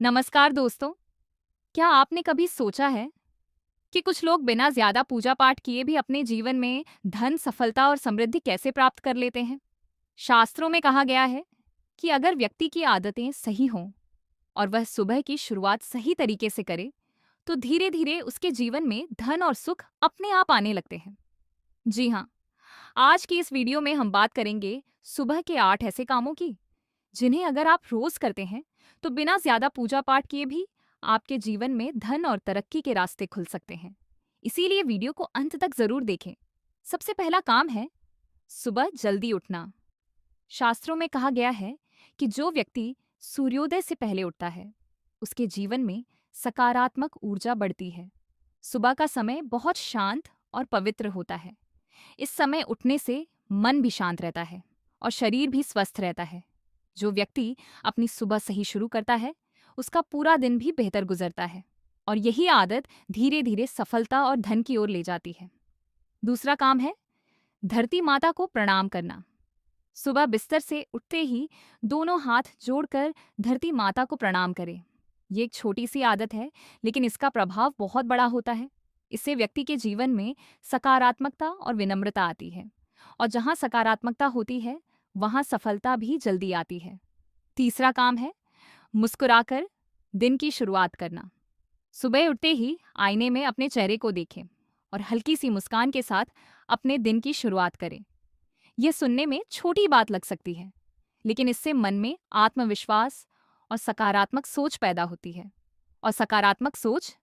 नमस्कार दोस्तों। क्या आपने कभी सोचा है कि कुछ लोग बिना ज्यादा पूजा पाठ किए भी अपने जीवन में धन, सफलता और समृद्धि कैसे प्राप्त कर लेते हैं? शास्त्रों में कहा गया है कि अगर व्यक्ति की आदतें सही हों और वह सुबह की शुरुआत सही तरीके से करे, तो धीरे धीरे उसके जीवन में धन और सुख अपने आप आने लगते हैं। जी हाँ, आज की इस वीडियो में हम बात करेंगे सुबह के 8 ऐसे कामों की, जिन्हें अगर आप रोज करते हैं तो बिना ज्यादा पूजा पाठ किए भी आपके जीवन में धन और तरक्की के रास्ते खुल सकते हैं। इसीलिए वीडियो को अंत तक जरूर देखें। सबसे पहला काम है सुबह जल्दी उठना। शास्त्रों में कहा गया है कि जो व्यक्ति सूर्योदय से पहले उठता है उसके जीवन में सकारात्मक ऊर्जा बढ़ती है। सुबह का समय बहुत शांत और पवित्र होता है। इस समय उठने से मन भी शांत रहता है और शरीर भी स्वस्थ रहता है। जो व्यक्ति अपनी सुबह सही शुरू करता है उसका पूरा दिन भी बेहतर गुजरता है और यही आदत धीरे धीरे सफलता और धन की ओर ले जाती है। दूसरा काम है धरती माता को प्रणाम करना। सुबह बिस्तर से उठते ही दोनों हाथ जोड़कर धरती माता को प्रणाम करें। ये एक छोटी सी आदत है, लेकिन इसका प्रभाव बहुत बड़ा होता है। इससे व्यक्ति के जीवन में सकारात्मकता और विनम्रता आती है, और जहाँ सकारात्मकता होती है वहाँ सफलता भी जल्दी आती है। तीसरा काम है मुस्कुराकर दिन की शुरुआत करना। सुबह उठते ही आईने में अपने चेहरे को देखें और हल्की सी मुस्कान के साथ अपने दिन की शुरुआत करें। यह सुनने में छोटी बात लग सकती है, लेकिन इससे मन में आत्मविश्वास और सकारात्मक सोच पैदा होती है, और सकारात्मक सोच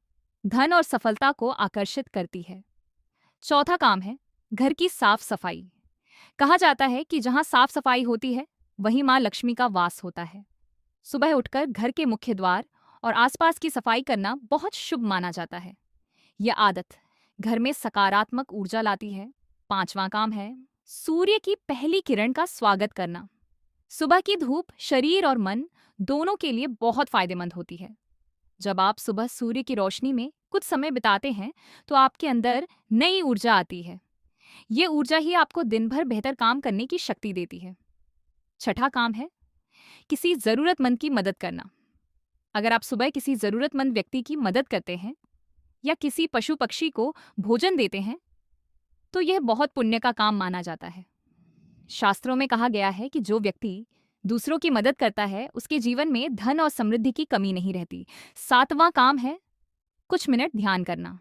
धन और सफलता को आकर्षित करती है। चौथा काम है घर की साफ सफाई। कहा जाता है कि जहां साफ सफाई होती है वहीं मां लक्ष्मी का वास होता है। सुबह उठकर घर के मुख्य द्वार और आसपास की सफाई करना बहुत शुभ माना जाता है। यह आदत घर में सकारात्मक ऊर्जा लाती है। पांचवां काम है सूर्य की पहली किरण का स्वागत करना। सुबह की धूप शरीर और मन दोनों के लिए बहुत फायदेमंद होती है। जब आप सुबह सूर्य की रोशनी में कुछ समय बिताते हैं तो आपके अंदर नई ऊर्जा आती है। ये ऊर्जा ही आपको दिन भर बेहतर काम करने की शक्ति देती है। छठा काम है किसी जरूरतमंद की मदद करना। अगर आप सुबह किसी जरूरतमंद व्यक्ति की मदद करते हैं या किसी पशु पक्षी को भोजन देते हैं तो यह बहुत पुण्य का काम माना जाता है। शास्त्रों में कहा गया है कि जो व्यक्ति दूसरों की मदद करता है उसके जीवन में धन और समृद्धि की कमी नहीं रहती। सातवां काम है कुछ मिनट ध्यान करना।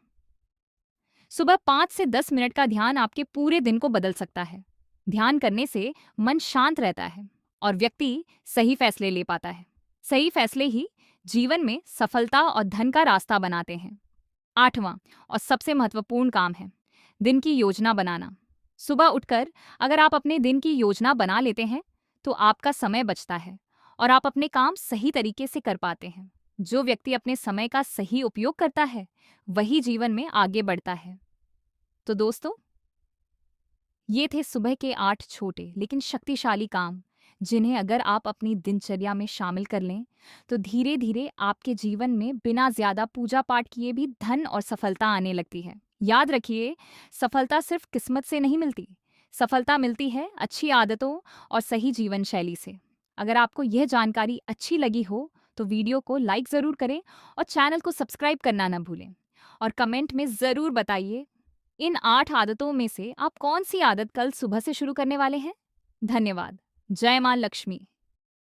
सुबह 5 से 10 मिनट का ध्यान आपके पूरे दिन को बदल सकता है। ध्यान करने से मन शांत रहता है और व्यक्ति सही फैसले ले पाता है। सही फैसले ही जीवन में सफलता और धन का रास्ता बनाते हैं। आठवां और सबसे महत्वपूर्ण काम है दिन की योजना बनाना। सुबह उठकर अगर आप अपने दिन की योजना बना लेते हैं तो आपका समय बचता है और आप अपने काम सही तरीके से कर पाते हैं। जो व्यक्ति अपने समय का सही उपयोग करता है वही जीवन में आगे बढ़ता है। तो दोस्तों, ये थे सुबह के 8 छोटे लेकिन शक्तिशाली काम, जिन्हें अगर आप अपनी दिनचर्या में शामिल कर लें तो धीरे धीरे आपके जीवन में बिना ज्यादा पूजा पाठ किए भी धन और सफलता आने लगती है। याद रखिए, सफलता सिर्फ किस्मत से नहीं मिलती, सफलता मिलती है अच्छी आदतों और सही जीवन शैली से। अगर आपको यह जानकारी अच्छी लगी हो तो वीडियो को लाइक ज़रूर करें और चैनल को सब्सक्राइब करना न भूलें। और कमेंट में ज़रूर बताइए इन 8 आदतों में से आप कौन सी आदत कल सुबह से शुरू करने वाले हैं। धन्यवाद। जय मां लक्ष्मी।